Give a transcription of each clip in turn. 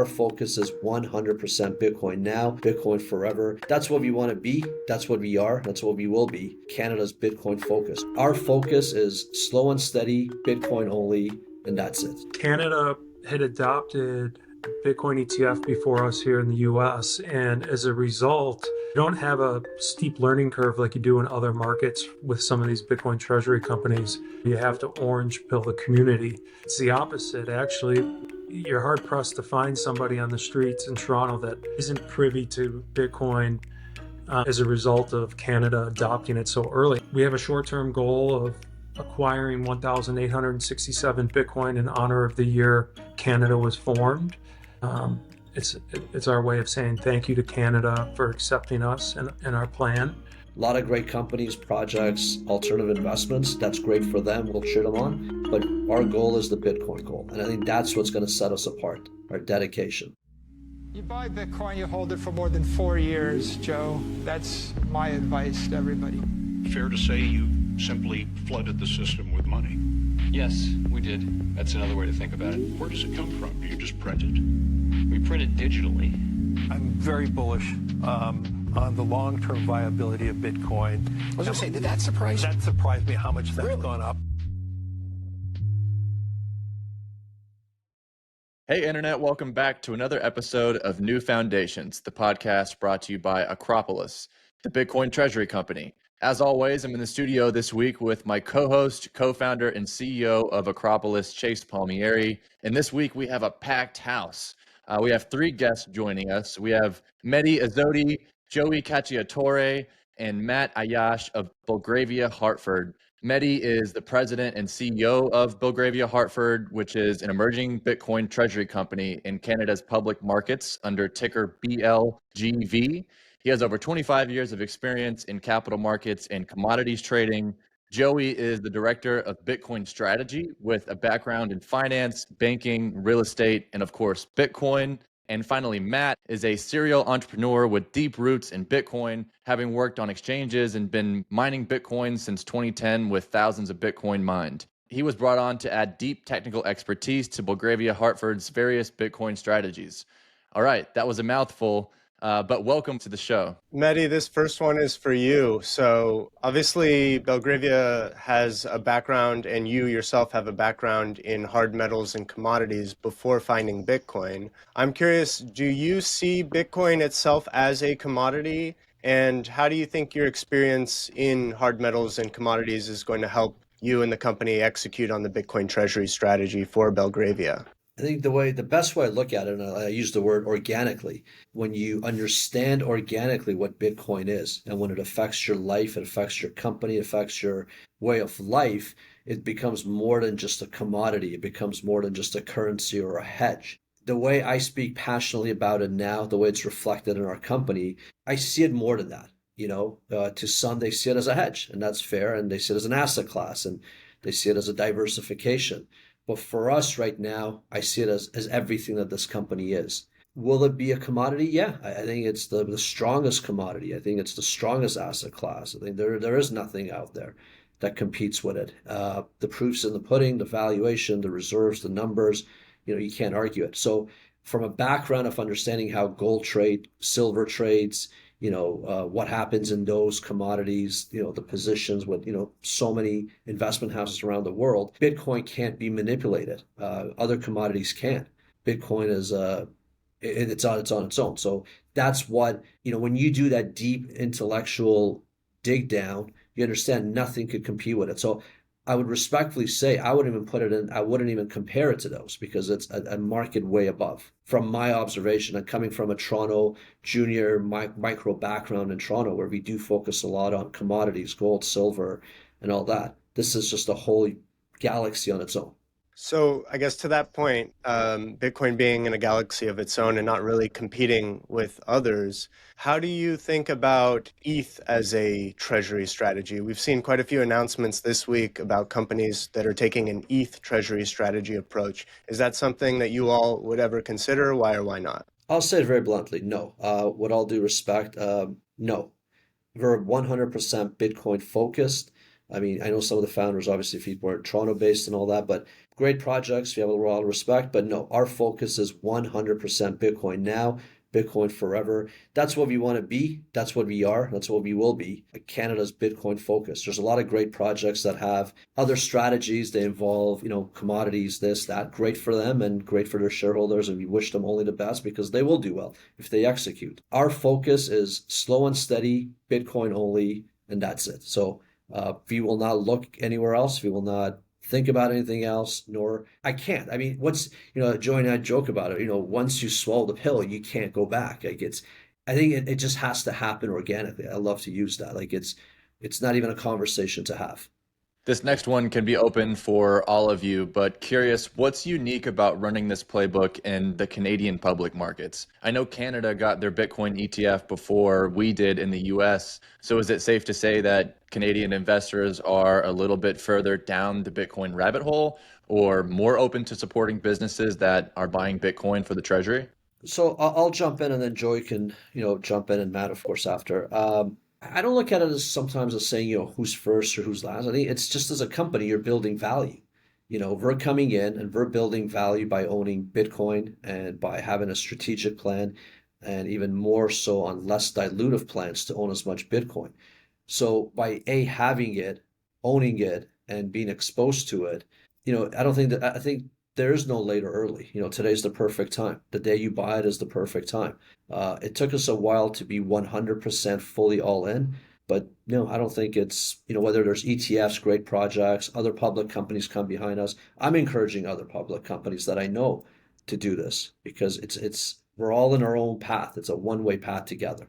Our focus is 100% Bitcoin now, Bitcoin forever. That's what we want to be. That's what we are. That's what we will be. Canada's Bitcoin focus. Our focus is slow and steady, Bitcoin only, and that's it. Canada had adopted Bitcoin ETF before us here in the US, and as a result, you don't have a steep learning curve like you do in other markets with some of these Bitcoin treasury companies. You have to orange pill the community. It's the opposite, actually. You're hard pressed to find somebody on the streets in Toronto that isn't privy to Bitcoin as a result of Canada adopting it so early. We have a short-term goal of acquiring 1,867 Bitcoin in honor of the year Canada was formed. It's our way of saying thank you to Canada for accepting us and our plan. A lot of great companies, projects, alternative investments. That's great for them. We'll cheer them on. But our goal is the Bitcoin goal. And I think that's what's going to set us apart, our dedication. You buy Bitcoin, you hold it for more than 4 years, Joe. That's my advice to everybody. Fair to say you simply flooded the system with money? Yes, we did. That's another way to think about it. Where does it come from? Do you just print it? We print it digitally. I'm very bullish on the long-term viability of Bitcoin. I was going to say, did that surprise you? That surprised me how much that's gone up. Hey, Internet, welcome back to another episode of New Foundations, the podcast brought to you by Acropolis, the Bitcoin Treasury company. As always, I'm in the studio this week with my co-host, co-founder, and CEO of Acropolis, Chase Palmieri. And this week, we have a packed house. We have 3 guests joining us. We have Medi Aot, Joey Kacia, and Matt Ayash of Belgravia Hartford. Medi is the president and CEO of Belgravia Hartford, which is an emerging Bitcoin treasury company in Canada's public markets under ticker BLGV. He has over 25 years of experience in capital markets and commodities trading. Joey is the director of Bitcoin strategy with a background in finance, banking, real estate, and of course, Bitcoin. And finally, Matt is a serial entrepreneur with deep roots in Bitcoin, having worked on exchanges and been mining Bitcoin since 2010 with thousands of Bitcoin mined. He was brought on to add deep technical expertise to Belgravia Hartford's various Bitcoin strategies. All right, that was a mouthful, but welcome to the show. Medi, this first one is for you. So obviously Belgravia has a background and you yourself have a background in hard metals and commodities before finding Bitcoin. I'm curious, do you see Bitcoin itself as a commodity? And how do you think your experience in hard metals and commodities is going to help you and the company execute on the Bitcoin treasury strategy for Belgravia? I think the best way I look at it, and I use the word organically, when you understand organically what Bitcoin is and when it affects your life, it affects your company, it affects your way of life, it becomes more than just a commodity. It becomes more than just a currency or a hedge. The way I speak passionately about it now, the way it's reflected in our company, I see it more than that. To some, they see it as a hedge, and that's fair, and they see it as an asset class, and they see it as a diversification. But for us right now, I see it as everything that this company is. Will it be a commodity? Yeah, I think it's the strongest commodity. I think it's the strongest asset class. I think there is nothing out there that competes with it. The proof's in the pudding, the valuation, the reserves, the numbers, you can't argue it. So from a background of understanding how gold trade, silver trades, what happens in those commodities, the positions with, so many investment houses around the world, Bitcoin can't be manipulated. Other commodities can. Bitcoin is, it's on its own. So that's what, when you do that deep intellectual dig down, you understand nothing could compete with it. So I would respectfully say I wouldn't even compare it to those because it's a market way above. From my observation, and coming from a Toronto junior micro background in Toronto, where we do focus a lot on commodities, gold, silver, and all that, this is just a whole galaxy on its own. So I guess to that point, Bitcoin being in a galaxy of its own and not really competing with others, how do you think about ETH as a treasury strategy? We've seen quite a few announcements this week about companies that are taking an ETH treasury strategy approach. Is that something that you all would ever consider? Why or why not? I'll say it very bluntly, no. With all due respect, no. We're 100% Bitcoin focused. I mean, I know some of the founders, obviously, people are Toronto based and all that, but great projects. We have a lot of respect, but no, our focus is 100% Bitcoin now, Bitcoin forever. That's what we want to be. That's what we are. That's what we will be. Canada's Bitcoin focus. There's a lot of great projects that have other strategies. They involve, commodities, this, that. Great for them and great for their shareholders. And we wish them only the best because they will do well if they execute. Our focus is slow and steady, Bitcoin only, and that's it. So we will not look anywhere else. We will not think about anything else, nor I can't. I mean, Joey and I joke about it, once you swallow the pill, you can't go back. I think it just has to happen organically. I love to use that. It's not even a conversation to have. This next one can be open for all of you, but curious, what's unique about running this playbook in the Canadian public markets? I know Canada got their Bitcoin ETF before we did in the US. So is it safe to say that Canadian investors are a little bit further down the Bitcoin rabbit hole or more open to supporting businesses that are buying Bitcoin for the Treasury? So I'll jump in and then Joey can, jump in and Matt, of course, after. I don't look at it as sometimes as saying, who's first or who's last. I think it's just as a company, you're building value. We're coming in and we're building value by owning Bitcoin and by having a strategic plan and even more so on less dilutive plans to own as much Bitcoin. So by having it, owning it, and being exposed to it, I think there is no late or early. Today's the perfect time. The day you buy it is the perfect time. It took us a while to be 100% fully all in, but no, I don't think it's, whether there's ETFs, great projects, other public companies come behind us. I'm encouraging other public companies that I know to do this because we're all in our own path. It's a one-way path together.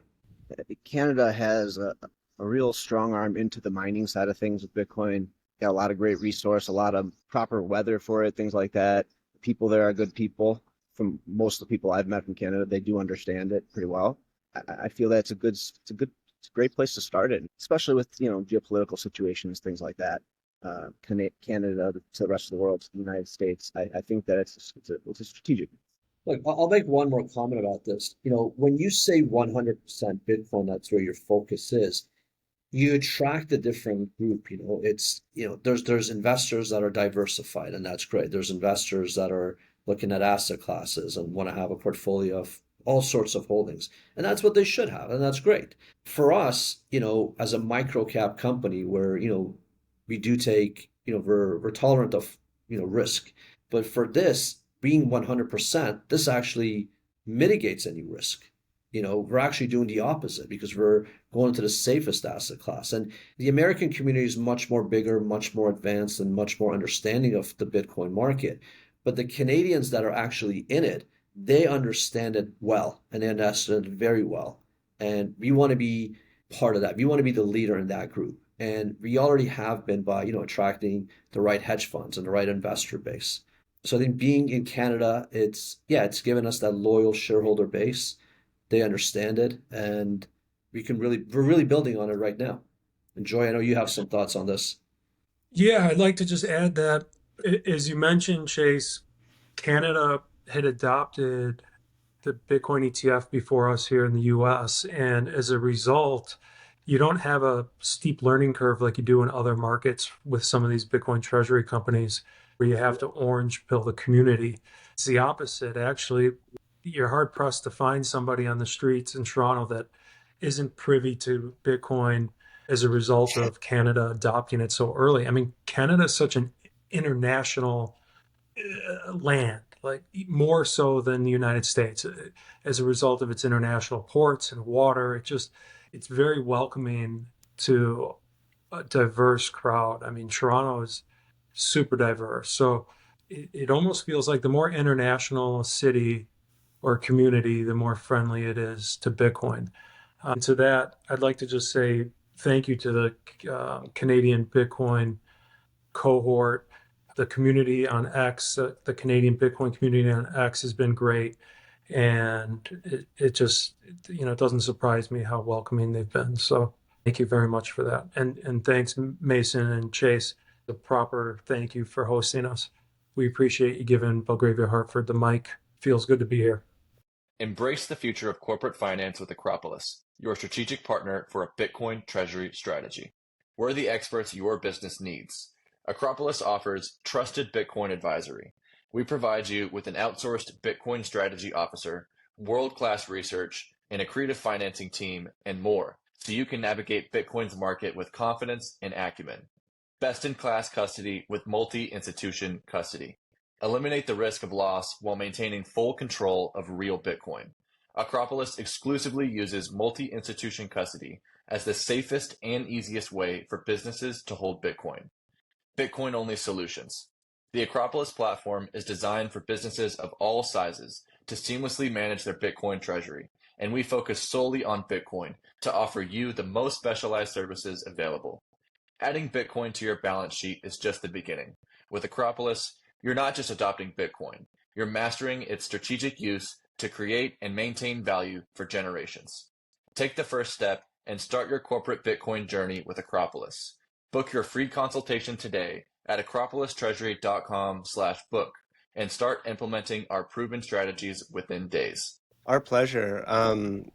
Canada has a real strong arm into the mining side of things with Bitcoin. Got a lot of great resource, a lot of proper weather for it, things like that. People there are good people. From most of the people I've met from Canada, they do understand it pretty well. I feel that it's a great place to start it, especially with geopolitical situations, things like that. Canada to the rest of the world, to the United States. I think that it's a strategic. Look, I'll make one more comment about this. When you say 100% Bitcoin, that's where your focus is. You attract a different group. There's investors that are diversified, and that's great. There's investors that are looking at asset classes and want to have a portfolio of all sorts of holdings, and that's what they should have, and that's great. For us, as a micro cap company, where we do take, we're tolerant of risk, but for this being 100%, this actually mitigates any risk. We're actually doing the opposite because we're going to the safest asset class. And the American community is much more bigger, much more advanced, and much more understanding of the Bitcoin market. But the Canadians that are actually in it, they understand it well and they understand it very well. And we want to be part of that. We want to be the leader in that group. And we already have been by, attracting the right hedge funds and the right investor base. So I think being in Canada, it's given us that loyal shareholder base. They understand it, and we're really building on it right now. And Joy, I know you have some thoughts on this. Yeah, I'd like to just add that, as you mentioned, Chase, Canada had adopted the Bitcoin ETF before us here in the US. And as a result, you don't have a steep learning curve like you do in other markets with some of these Bitcoin treasury companies where you have to orange pill the community. It's the opposite. Actually, you're hard pressed to find somebody on the streets in Toronto that isn't privy to Bitcoin as a result of Canada adopting it so early. I mean, Canada is such an international land, like more so than the United States, as a result of its international ports and water. It's very welcoming to a diverse crowd. I mean, Toronto is super diverse. So it almost feels like the more international a city or community, the more friendly it is to Bitcoin. To that, I'd like to just say thank you to the Canadian Bitcoin cohort, the community on X, the Canadian Bitcoin community on X has been great. And it just, it doesn't surprise me how welcoming they've been. So thank you very much for that. And thanks, Mason and Chase, the proper thank you for hosting us. We appreciate you giving Belgravia Hartford the mic. Feels good to be here. Embrace the future of corporate finance with Acropolis, your strategic partner for a Bitcoin treasury strategy. We're the experts your business needs. Acropolis offers trusted Bitcoin advisory. We provide you with an outsourced Bitcoin strategy officer, world-class research, and a creative financing team, and more, so you can navigate Bitcoin's market with confidence and acumen. Best-in-class custody with multi-institution custody. Eliminate the risk of loss while maintaining full control of real Bitcoin. Acropolis exclusively uses multi-institution custody as the safest and easiest way for businesses to hold Bitcoin. Bitcoin-only solutions. The Acropolis platform is designed for businesses of all sizes to seamlessly manage their Bitcoin treasury, and we focus solely on Bitcoin to offer you the most specialized services available. Adding Bitcoin to your balance sheet is just the beginning. With Acropolis, you're not just adopting Bitcoin, you're mastering its strategic use to create and maintain value for generations. Take the first step and start your corporate Bitcoin journey with Acropolis. Book your free consultation today at acropolistreasury.com/book and start implementing our proven strategies within days. Our pleasure.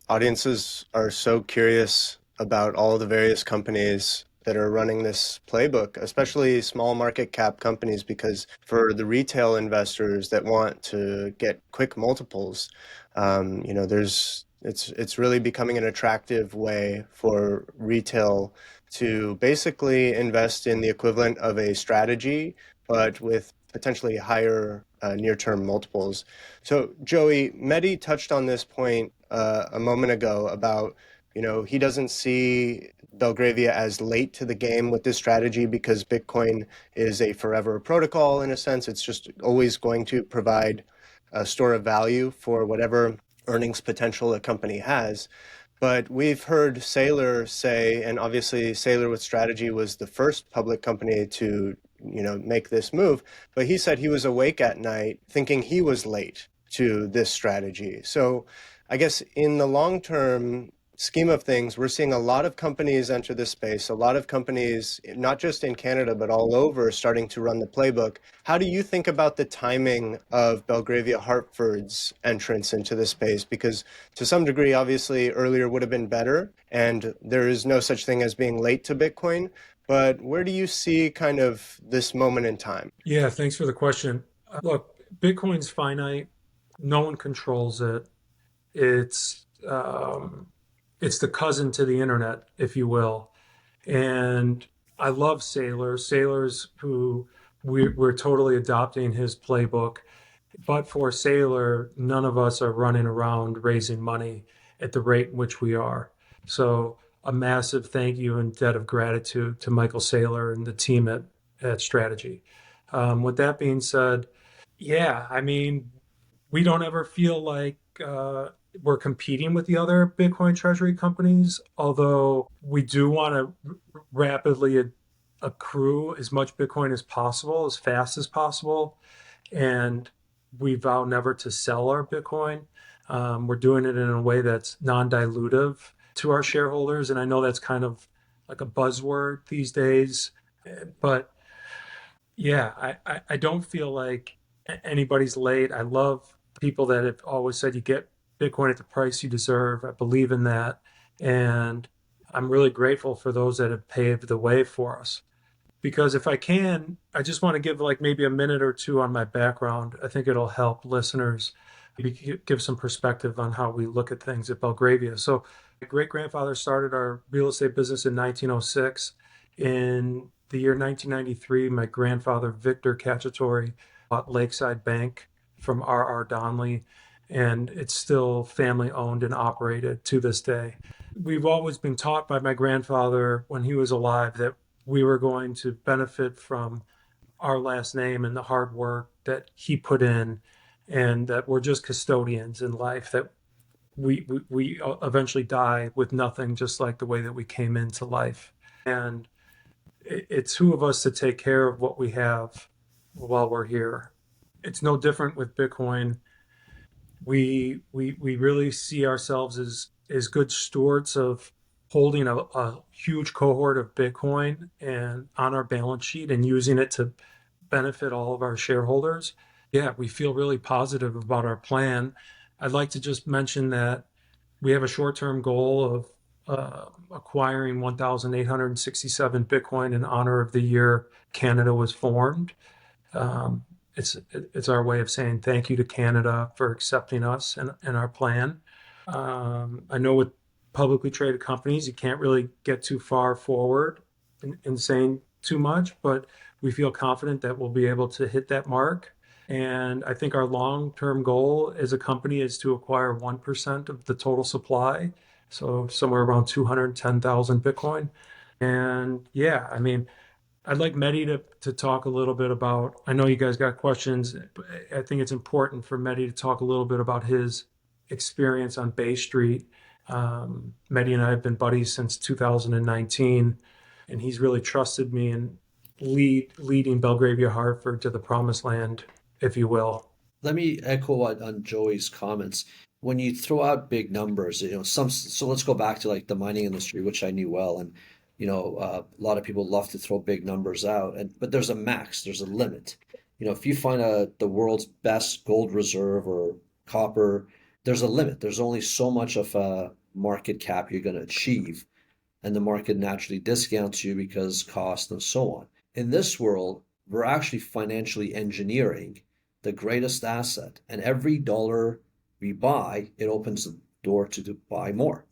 Audiences are so curious about all the various companies that are running this playbook, especially small market cap companies, because for the retail investors that want to get quick multiples, it's really becoming an attractive way for retail to basically invest in the equivalent of a strategy, but with potentially higher near-term multiples. So Joey, Medi touched on this point a moment ago about, he doesn't see Belgravia as late to the game with this strategy because Bitcoin is a forever protocol in a sense. It's just always going to provide a store of value for whatever earnings potential a company has. But we've heard Saylor say, and obviously Saylor with Strategy was the first public company to make this move, but he said he was awake at night thinking he was late to this strategy. So I guess in the long term scheme of things, we're seeing a lot of companies enter this space, a lot of companies, not just in Canada, but all over, starting to run the playbook. How do you think about the timing of Belgravia Hartford's entrance into this space? Because to some degree, obviously, earlier would have been better, and there is no such thing as being late to Bitcoin. But where do you see kind of this moment in time? Yeah, thanks for the question. Look, Bitcoin's finite. No one controls it. It's the cousin to the internet, if you will. And I love Saylor's who we're totally adopting his playbook. But for Saylor, none of us are running around raising money at the rate in which we are. So a massive thank you and debt of gratitude to Michael Saylor and the team at Strategy. With that being said, yeah, I mean, we don't ever feel like we're competing with the other Bitcoin treasury companies, although we do want to rapidly accrue as much Bitcoin as possible, as fast as possible. And we vow never to sell our Bitcoin. We're doing it in a way that's non-dilutive to our shareholders. And I know that's kind of like a buzzword these days, but yeah, I don't feel like anybody's late. I love people that have always said you get Bitcoin at the price you deserve. I believe in that. And I'm really grateful for those that have paved the way for us. Because if I can, I just want to give like maybe a minute or two on my background. I think it'll help listeners give some perspective on how we look at things at Belgravia. So my great-grandfather started our real estate business in 1906. In the year 1993, my grandfather, Victor Cacciatore, bought Lakeside Bank from R.R. Donnelly, and it's still family owned and operated to this day. We've always been taught by my grandfather when he was alive that we were going to benefit from our last name and the hard work that he put in, and that we're just custodians in life, that we eventually die with nothing, just like the way that we came into life. And it's who of us to take care of what we have while we're here. It's no different with Bitcoin. We really see ourselves as good stewards of holding a huge cohort of Bitcoin and on our balance sheet and using it to benefit all of our shareholders. Yeah, we feel really positive about our plan. I'd like to just mention that we have a short-term goal acquiring 1,867 Bitcoin in honor of the year Canada was formed. It's our way of saying thank you to Canada for accepting us and our plan. I know with publicly traded companies, you can't really get too far forward in saying too much, but we feel confident that we'll be able to hit that mark. And I think our long-term goal as a company is to acquire 1% of the total supply, so somewhere around 210,000 Bitcoin. And yeah, I mean, I'd like Medi to talk a little bit about, I know you guys got questions, but I think it's important for Medi to talk a little bit about his experience on Bay Street. Medi and I have been buddies since 2019, and he's really trusted me in leading Belgravia Hartford to the promised land, if you will. Let me echo on Joey's comments. When you throw out big numbers, so let's go back to like the mining industry, which I knew well, and a lot of people love to throw big numbers out, but there's a max, there's a limit. If you find the world's best gold reserve or copper, there's a limit. There's only so much of a market cap you're going to achieve, and the market naturally discounts you because cost and so on. In this world, we're actually financially engineering the greatest asset, and every dollar we buy, it opens the door to buy more.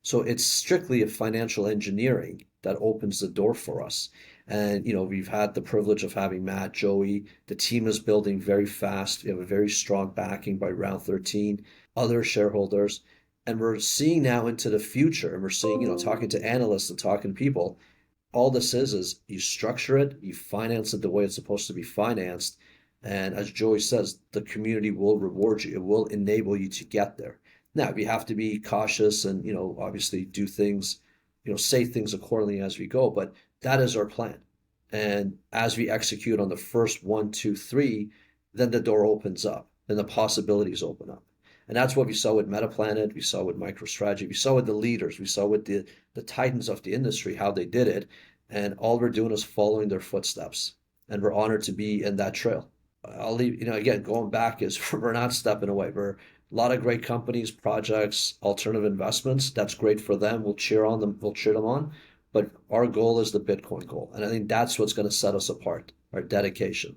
So it's strictly a financial engineering that opens the door for us. And, we've had the privilege of having Matt, Joey. The team is building very fast. We have a very strong backing by round 13, other shareholders. And we're seeing now into the future, and we're seeing, talking to analysts and talking to people, all this is you structure it, you finance it the way it's supposed to be financed. And as Joey says, the community will reward you. It will enable you to get there. Now, we have to be cautious and, obviously do things, say things accordingly as we go, but that is our plan. And as we execute on the first 1, 2, 3, then the door opens up and the possibilities open up. And that's what we saw with Metaplanet, we saw with MicroStrategy, we saw with the leaders, we saw with the titans of the industry, how they did it. And all we're doing is following their footsteps. And we're honored to be in that trail. I'll leave, again, going back is we're not stepping away. We're a lot of great companies, projects, alternative investments. That's great for them. We'll cheer on them. We'll cheer them on. But our goal is the Bitcoin goal. And I think that's what's going to set us apart, our dedication.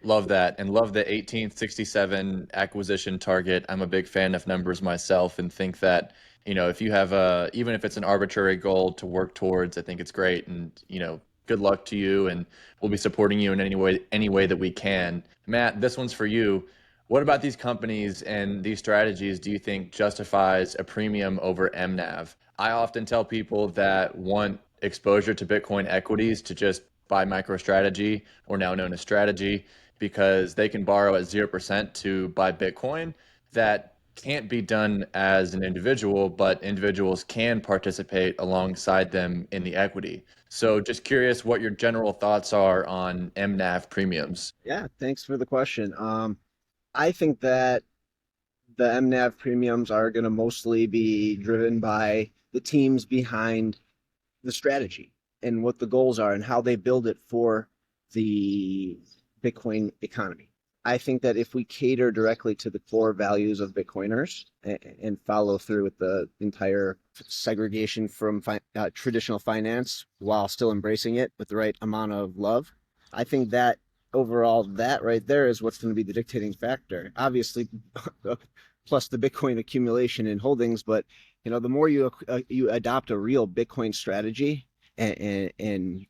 Love that, and love the 1867 acquisition target. I'm a big fan of numbers myself, and think that, if you have even if it's an arbitrary goal to work towards, I think it's great. And, good luck to you, and we'll be supporting you in any way that we can. Matt, this one's for you. What about these companies and these strategies do you think justifies a premium over MNAV? I often tell people that want exposure to Bitcoin equities to just buy MicroStrategy, or now known as Strategy, because they can borrow at 0% to buy Bitcoin. That can't be done as an individual, but individuals can participate alongside them in the equity. So just curious what your general thoughts are on MNAV premiums. Yeah, thanks for the question. I think that the MNAV premiums are going to mostly be driven by the teams behind the strategy and what the goals are and how they build it for the Bitcoin economy. I think that if we cater directly to the core values of Bitcoiners and follow through with the entire segregation from traditional finance while still embracing it with the right amount of love, I think that overall, that right there is what's going to be the dictating factor. Obviously, plus the Bitcoin accumulation and holdings, but the more you adopt a real Bitcoin strategy and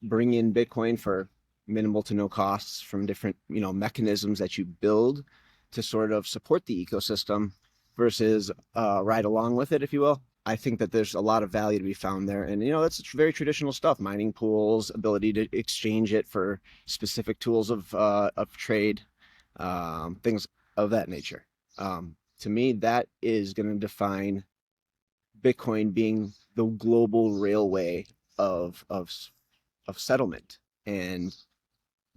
bring in Bitcoin for minimal to no costs from different mechanisms that you build to sort of support the ecosystem versus ride along with it, if you will. I think that there's a lot of value to be found there. And, that's very traditional stuff, mining pools, ability to exchange it for specific tools of trade, things of that nature. To me, that is going to define Bitcoin being the global railway of settlement. And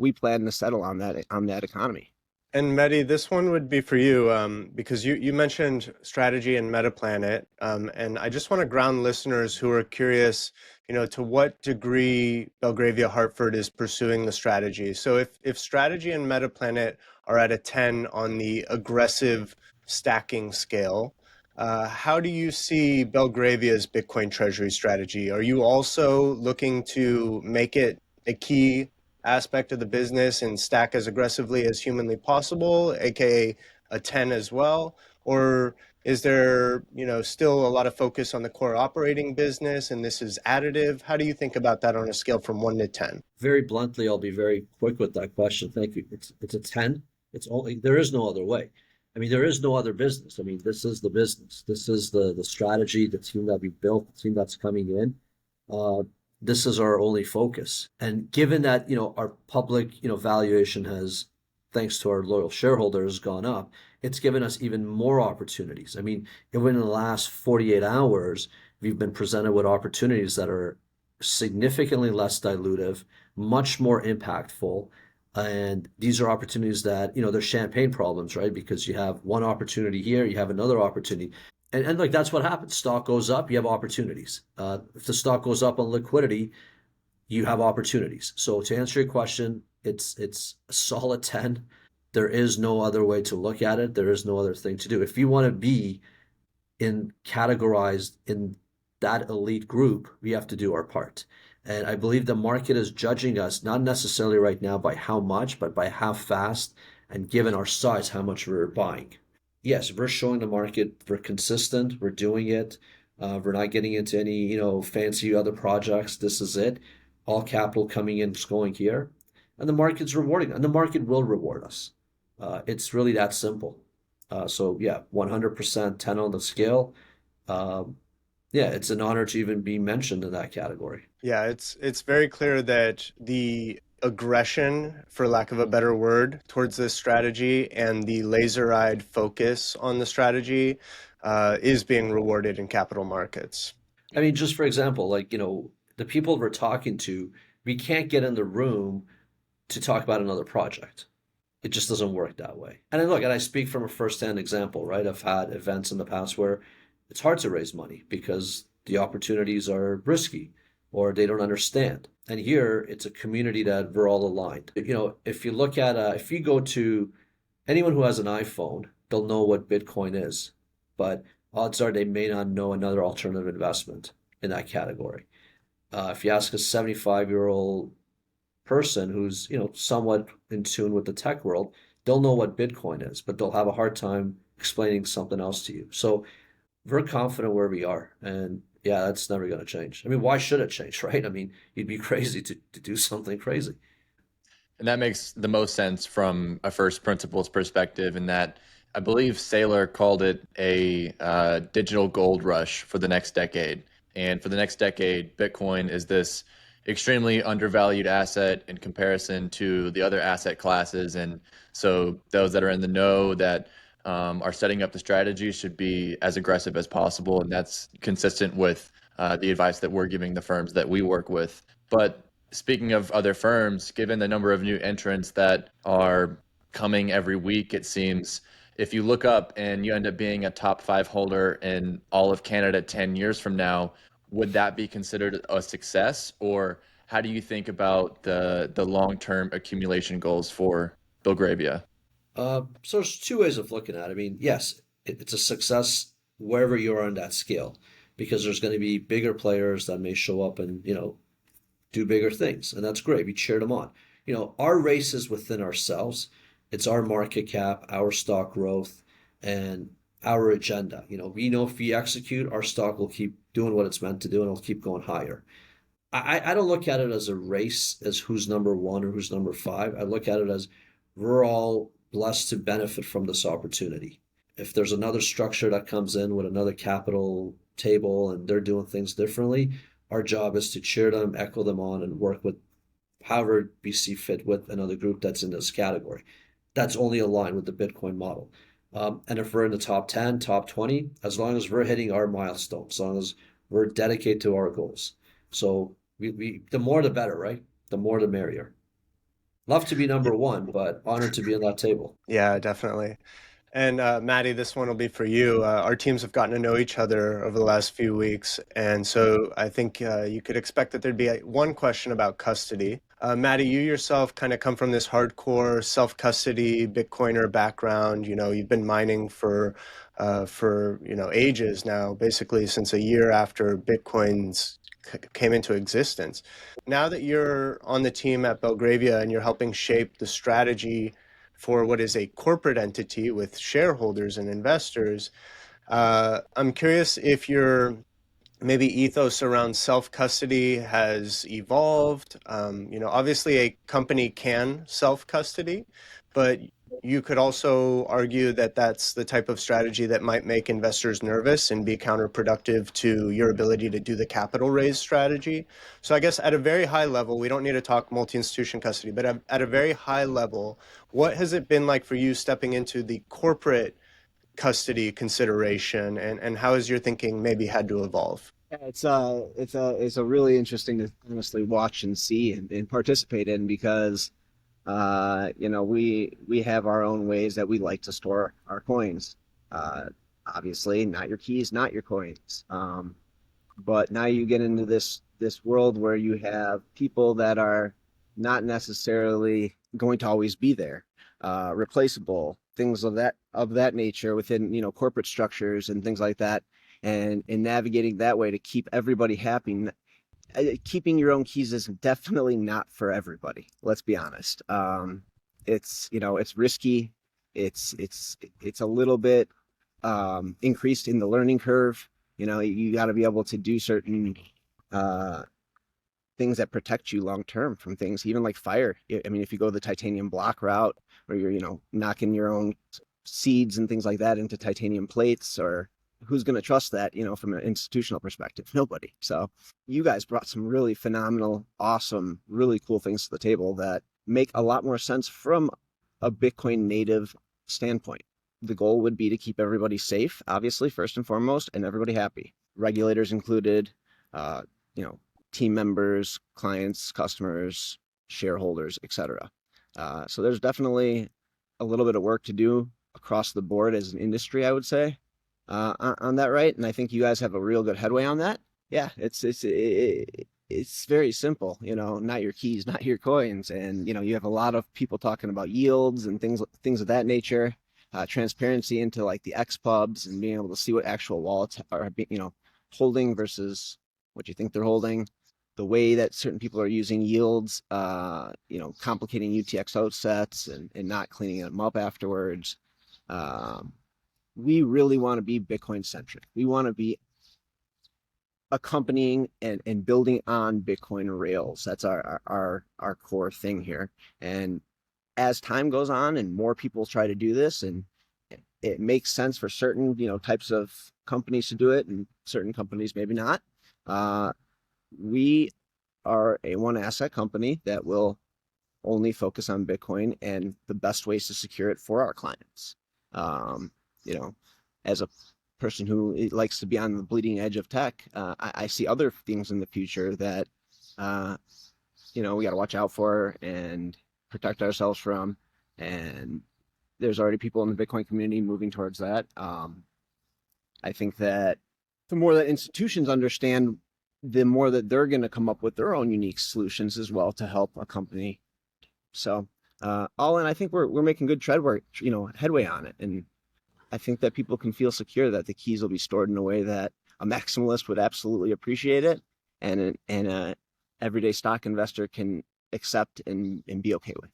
we plan to settle on that economy. And Medi, this one would be for you, because you mentioned strategy and Metaplanet, and I just want to ground listeners who are curious, to what degree Belgravia Hartford is pursuing the strategy. So if strategy and Metaplanet are at a 10 on the aggressive stacking scale, How do you see Belgravia's Bitcoin Treasury strategy? Are you also looking to make it a key aspect of the business and stack as aggressively as humanly possible, aka a 10 as well? Or is there, still a lot of focus on the core operating business and this is additive? How do you think about that on a scale from 1 to 10? Very bluntly, I'll be very quick with that question. Thank you. It's a 10. There is no other way. I mean, there is no other business. I mean, this is the business. This is the strategy, the team that we built, the team that's coming in. This is our only focus. And given that, our public, valuation has, thanks to our loyal shareholders, gone up, it's given us even more opportunities. I mean, even in the last 48 hours, we've been presented with opportunities that are significantly less dilutive, much more impactful. And these are opportunities that, they're champagne problems, right? Because you have one opportunity here, you have another opportunity. And like that's what happens. Stock goes up, you have opportunities. If the stock goes up on liquidity, you have opportunities. So to answer your question, it's a solid 10. There is no other way to look at it. There is no other thing to do. If you want to be categorized in that elite group, we have to do our part. And I believe the market is judging us, not necessarily right now by how much, but by how fast, and given our size, how much we're buying. Yes, we're showing the market we're consistent, we're doing it. We're not getting into any, fancy other projects. This is it. All capital coming in is going here. And the market's rewarding, and the market will reward us. It's really that simple. So yeah, 100% 10 on the scale. Yeah, it's an honor to even be mentioned in that category. Yeah, it's very clear that the aggression, for lack of a better word, towards this strategy and the laser-eyed focus on the strategy is being rewarded in capital markets. I mean, just for example, like, the people we're talking to, we can't get in the room to talk about another project. It just doesn't work that way. And I speak from a first-hand example, right? I've had events in the past where it's hard to raise money because the opportunities are risky or they don't understand. And here it's a community that we're all aligned. If you look at, if you go to anyone who has an iPhone, they'll know what Bitcoin is, but odds are they may not know another alternative investment in that category. If you ask a 75-year-old person who's, somewhat in tune with the tech world, they'll know what Bitcoin is, but they'll have a hard time explaining something else to you. So we're confident where we are, and yeah, that's never going to change. I mean, why should it change, right? I mean, you'd be crazy to do something crazy. And that makes the most sense from a first principles perspective, in that I believe Saylor called it a digital gold rush for the next decade. And for the next decade, Bitcoin is this extremely undervalued asset in comparison to the other asset classes. And so those that are in the know that are setting up the strategy should be as aggressive as possible. And that's consistent with the advice that we're giving the firms that we work with. But speaking of other firms, given the number of new entrants that are coming every week, it seems, if you look up and you end up being a top 5 holder in all of Canada 10 years from now, would that be considered a success? Or how do you think about the long-term accumulation goals for Belgravia? So there's two ways of looking at it. I mean, yes, it's a success wherever you are on that scale, because there's going to be bigger players that may show up and, do bigger things. And that's great. We cheer them on. Our race is within ourselves. It's our market cap, our stock growth, and our agenda. We know if we execute, our stock will keep doing what it's meant to do and it'll keep going higher. I don't look at it as a race as who's number 1 or who's number 5. I look at it as we're all blessed to benefit from this opportunity. If there's another structure that comes in with another capital table and they're doing things differently, our job is to cheer them, echo them on, and work with however we see fit with another group that's in this category. That's only aligned with the Bitcoin model. And if we're in the top 10, top 20, as long as we're hitting our milestones, as long as we're dedicated to our goals. So we the more the better, right? The more the merrier. Love to be number 1, but honored to be on that table. Yeah, definitely. And Maddie, this one will be for you. Our teams have gotten to know each other over the last few weeks. And so I think you could expect that there'd be one question about custody. Maddie, you yourself kind of come from this hardcore self-custody Bitcoiner background. You've been mining for for ages now, basically since a year after Bitcoin's came into existence. Now that you're on the team at Belgravia and you're helping shape the strategy for what is a corporate entity with shareholders and investors, I'm curious if your maybe ethos around self-custody has evolved. Obviously a company can self-custody, but you could also argue that that's the type of strategy that might make investors nervous and be counterproductive to your ability to do the capital raise strategy. So I guess at a very high level, we don't need to talk multi-institution custody, but at a very high level, what has it been like for you stepping into the corporate custody consideration, and how has your thinking maybe had to evolve? Yeah, it's a really interesting to honestly watch and see and participate in because we have our own ways that we like to store our coins. Obviously, not your keys, not your coins. But now you get into this world where you have people that are not necessarily going to always be there, replaceable, things of that nature within corporate structures and things like that, and navigating that way to keep everybody happy. Keeping your own keys is definitely not for everybody. Let's be honest. It's risky. It's a little bit increased in the learning curve. You got to be able to do certain things that protect you long term from things, even like fire. I mean, if you go the titanium block route, where you're knocking your own seeds and things like that into titanium plates, or who's going to trust that, from an institutional perspective? Nobody. So you guys brought some really phenomenal, awesome, really cool things to the table that make a lot more sense from a Bitcoin native standpoint. The goal would be to keep everybody safe, obviously, first and foremost, and everybody happy. Regulators included, team members, clients, customers, shareholders, etc. So there's definitely a little bit of work to do across the board as an industry, I would say, on that, right? And I think you guys have a real good headway on that. Yeah, it's very simple, not your keys, not your coins. And, you have a lot of people talking about yields and things of that nature, transparency into like the XPubs and being able to see what actual wallets are, holding versus what you think they're holding. The way that certain people are using yields, complicating UTXO sets and not cleaning them up afterwards. We really want to be Bitcoin centric. We want to be accompanying and building on Bitcoin rails. That's our core thing here. And as time goes on and more people try to do this, and it makes sense for certain, types of companies to do it and certain companies maybe not. We are a one asset company that will only focus on Bitcoin and the best ways to secure it for our clients. As a person who likes to be on the bleeding edge of tech, I see other things in the future that, we got to watch out for and protect ourselves from. And there's already people in the Bitcoin community moving towards that. I think that the more that institutions understand, the more that they're going to come up with their own unique solutions as well to help a company. So all in, I think we're making good headway on it. And I think that people can feel secure that the keys will be stored in a way that a maximalist would absolutely appreciate it, and a everyday stock investor can accept and be okay with.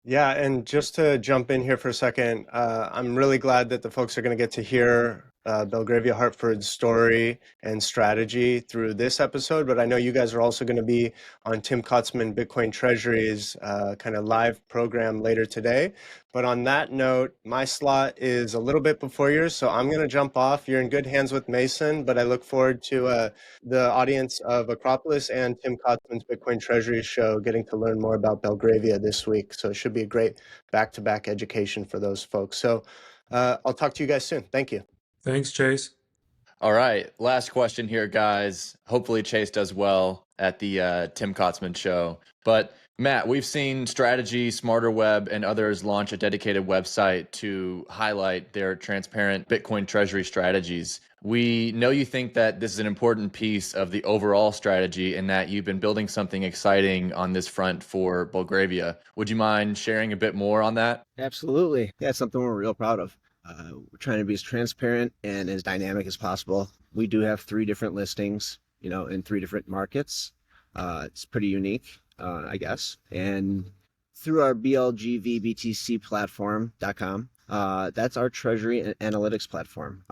Yeah, and just to jump in here for a second, I'm really glad that the folks are going to get to hear Belgravia Hartford's story and strategy through this episode, but I know you guys are also going to be on Tim Kotzman Bitcoin Treasuries kind of live program later today. But on that note, my slot is a little bit before yours, so I'm going to jump off. You're in good hands with Mason, but I look forward to the audience of Acropolis and Tim Kotzman's Bitcoin Treasuries show getting to learn more about Belgravia this week. So it should be a great back-to-back education for those folks. So I'll talk to you guys soon. Thank you. Thanks, Chase. All right. Last question here, guys. Hopefully Chase does well at the Tim Kotzman show. But Matt, we've seen Strategy, Smarter Web, and others launch a dedicated website to highlight their transparent Bitcoin treasury strategies. We know you think that this is an important piece of the overall strategy and that you've been building something exciting on this front for Belgravia. Would you mind sharing a bit more on that? Absolutely. Yeah, it's something we're real proud of. We're trying to be as transparent and as dynamic as possible. We do have 3 different listings, in 3 different markets. It's pretty unique, I guess. And through our BLGV BTC platform.com, that's our treasury and analytics platform.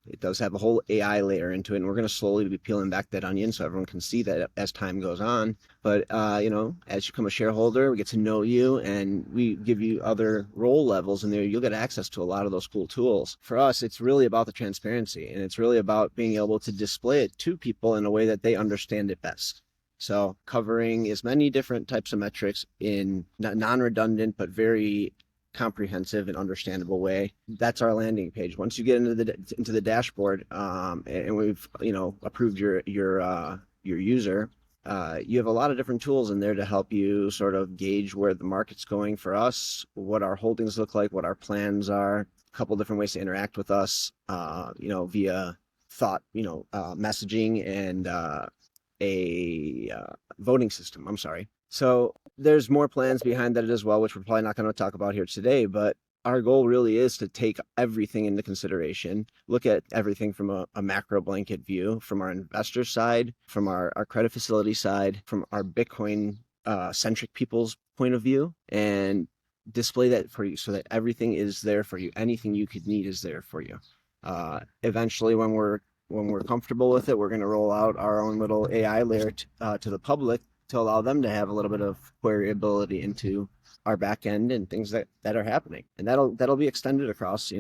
It does have a whole AI layer into it, and we're going to slowly be peeling back that onion so everyone can see that as time goes on. But, as you become a shareholder, we get to know you, and we give you other role levels in there. You'll get access to a lot of those cool tools. For us, it's really about the transparency, and it's really about being able to display it to people in a way that they understand it best. So covering as many different types of metrics in non-redundant but very comprehensive and understandable way. That's our landing page. Once you get into the dashboard, and we've approved your user, you have a lot of different tools in there to help you sort of gauge where the market's going for us, what our holdings look like, what our plans are, a couple different ways to interact with us, via thought, messaging and a voting system. I'm sorry. So there's more plans behind that as well, which we're probably not going to talk about here today, but our goal really is to take everything into consideration, look at everything from a macro blanket view, from our investor side, from our credit facility side, from our Bitcoin centric people's point of view, and display that for you so that everything is there for you. Anything you could need is there for you. Eventually, when we're comfortable with it, we're going to roll out our own little AI layer to the public to allow them to have a little bit of queryability into our back end and things that are happening. And that'll be extended across,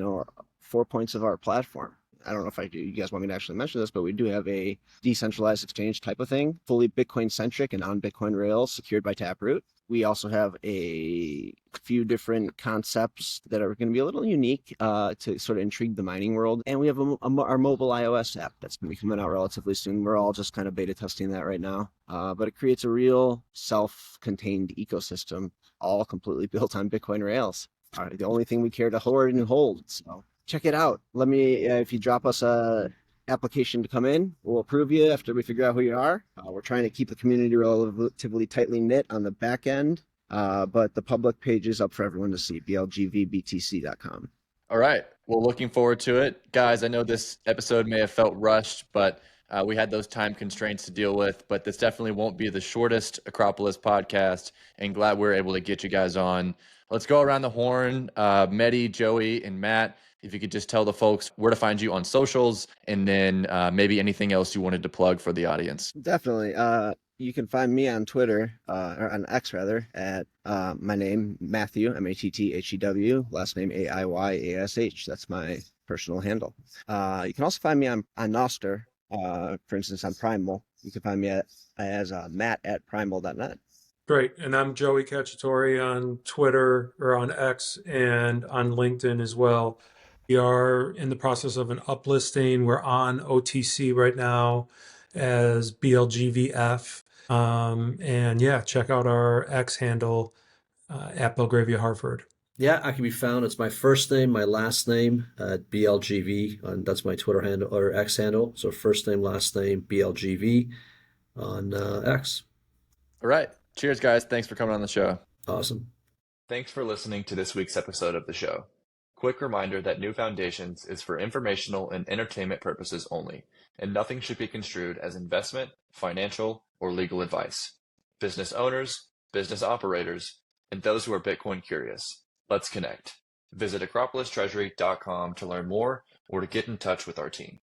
4 points of our platform. I don't know if you guys want me to actually mention this, but we do have a decentralized exchange type of thing, fully Bitcoin centric and on Bitcoin rails, secured by Taproot. We also have a few different concepts that are going to be a little unique to sort of intrigue the mining world. And we have our mobile iOS app that's going to be coming out relatively soon. We're all just kind of beta testing that right now. But it creates a real self-contained ecosystem, all completely built on Bitcoin rails. The only thing we care to hoard and hold. So check it out. Let me, if you drop us a application to come in, we'll approve you after we figure out who you are. We're trying to keep the community relatively tightly knit on the back end, but the public page is up for everyone to see, blgvbtc.com. All right. Well, looking forward to it. Guys, I know this episode may have felt rushed, but we had those time constraints to deal with, but this definitely won't be the shortest Acropolis podcast, and glad we're able to get you guys on. Let's go around the horn. Medi, Joey, and Matt, if you could just tell the folks where to find you on socials, and then maybe anything else you wanted to plug for the audience. Definitely. You can find me on Twitter, or on X rather, at my name, Matthew, Matthew, last name Aiyaash. That's my personal handle. You can also find me on Nostr, for instance, on Primal. You can find me as Matt at primal.net. Great. And I'm Joey Cacciatore on Twitter or on X and on LinkedIn as well. We are in the process of an uplisting. We're on OTC right now as BLGVF. And yeah, check out our X handle at Belgravia Hartford. Yeah, I can be found. It's my first name, my last name at BLGV. And that's my Twitter handle or X handle. So first name, last name, BLGV on X. All right. Cheers, guys. Thanks for coming on the show. Awesome. Thanks for listening to this week's episode of the show. Quick reminder that New Foundations is for informational and entertainment purposes only, and nothing should be construed as investment, financial, or legal advice. Business owners, business operators, and those who are Bitcoin curious, let's connect. Visit AcropolisTreasury.com to learn more or to get in touch with our team.